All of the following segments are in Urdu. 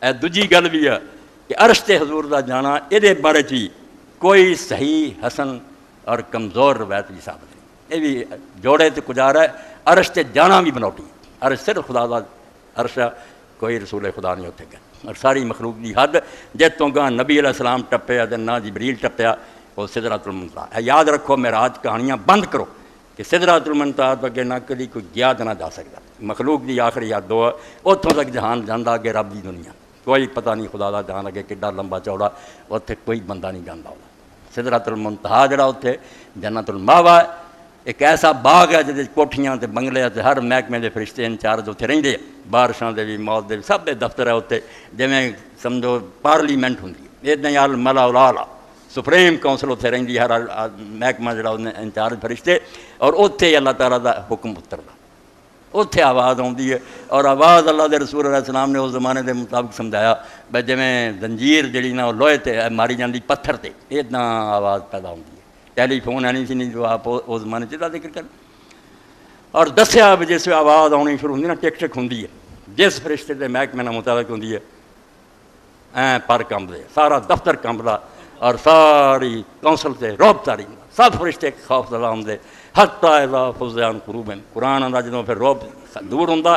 اے دوجی گل بھی ہے کہ عرش تے حضور دا جانا یہ بارے چی کوئی صحیح حسن اور کمزور روایت بھی ثابت نہیں، یہ بھی جوڑے تے گزارا ہے۔ عرش تے جانا بھی بنوٹی، عرش صرف خدا دا عرش ہے، کوئی رسول خدا نہیں اتنے گیا، اور ساری مخلوق دی حد جتوں گاں نبی علیہ السلام ٹپیا تے نہ جبریل ٹپیا وہ سدرۃ المنتہا۔ یاد رکھو معراج کہانیاں بند کرو کہ سدرۃ المنتہا تو اگے نہ کدی کوئی گیا تو نہ جا سکتا، مخلوق دی آخری یاد دو ہے، اتوں تک جہان جانا اگے رب دی دنیا کوئی پتہ نہیں، خدا دا جہان اگے کڈا لمبا چوڑا اتنے کوئی بندہ نہیں جاندا ہوتا۔ سدرۃ المنتہا جڑا اتنے جنت الماوا ہے، ایک ایسا باغ ہے جہاں کوٹھیاں تے بنگلے تے ہر محکمے دے فرشتے انچارج اتنے رہندے، بارشاں دے بھی موت دے بھی سب دے دفتر ہے اتنے، جویں سمجھو پارلیمنٹ ہوندی ہے، اتنا یار الملا الاعلیٰ سپریم کونسل اتنے رہندی ہر محکمہ جڑا انچارج فرشتے، اور اتنے اللہ تعالیٰ دا حکم اتردا، اتنے آواز آتی ہے، اور آواز اللہ دے رسول علیہ السلام نے اس زمانے دے مطابق سمجھایا بھائی جویں زنجیر جڑی نا لوہے تے ماری جاندی پتھر تے، اتنا آواز پیدا ہوتی ہے۔ ٹیلی فون ہے نہیں سی جو آپ اس زمانے چ ذکر کر، اور دسیا بھی جس آواز آنی شروع ہوتی نا ٹک ٹک ہوتی ہے، جس فرشتے کے محکمے نال مطابق ہوتی ہے پر کمبدے، سارا دفتر کمبدا، اور ساری کونسل سے روب تاری سب فرشتے خوف زدہ ہوندے، حتی اذا فزع عن قلوبہم، قرآن آندا جدوں پھر روب دور ہوندا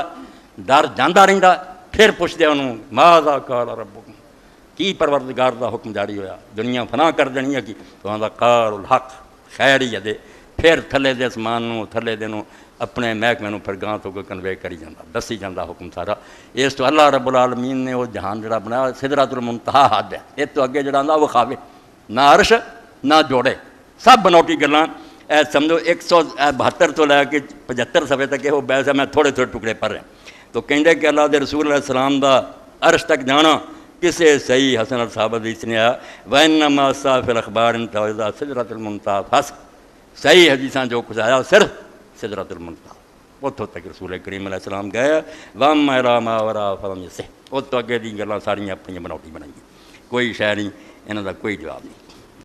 ڈر جاندا رہندا، پھر پوچھدے انہوں ماذا قال ربکم، کی پروردگار دا حکم جاری ہویا، دنیا فنا کر دینی ہے کی تو آندا قال الحق، خیر ہی دے، پھر تھلے دے اسمان نوں تھلے دے نوں اپنے محکمے نوں پھر گاں تو کوئی کنوے کری جاندا، دسی جاندا حکم سارا۔ اس تو اللہ رب العالمین نے وہ جہان جڑا بنایا سدرۃ المنتہا حد ہے، اس تو اگے جڑا آندا وہ کھاوے نہ عرش نہ جوڑے، سب بنوٹی گلاں۔ اے سمجھو 172 تو لے کے 75 صفحے تک وہ بحث ہے، میں تھوڑے تھوڑے ٹکڑے پڑھ رہے ہیں۔ تو کہندے کہ اللہ دے رسول علیہ السلام دا عرش تک جانا کسے صحیح حسن اور صحابہ حدیث نے آیا وَإِنَّمَا صَافِ الْأَخْبَارِ انْتَوَزَا سِدْرَةُ الْمُنْتَهَا فَصْل، صحیح حدیثاں جو کچھ آیا صرف سدرۃ المنتہا، اتوں تک رسول کریم علیہ السلام گئے، وَأَمَّا إِلَىٰ مَا وَرَاءَ فَلَمْ يَصِحْ، اتوں اگے دی گلاں ساریاں اپنی بنوٹی بنائی، کوئی شے نہیں، انہاں دا کوئی جواب نہیں۔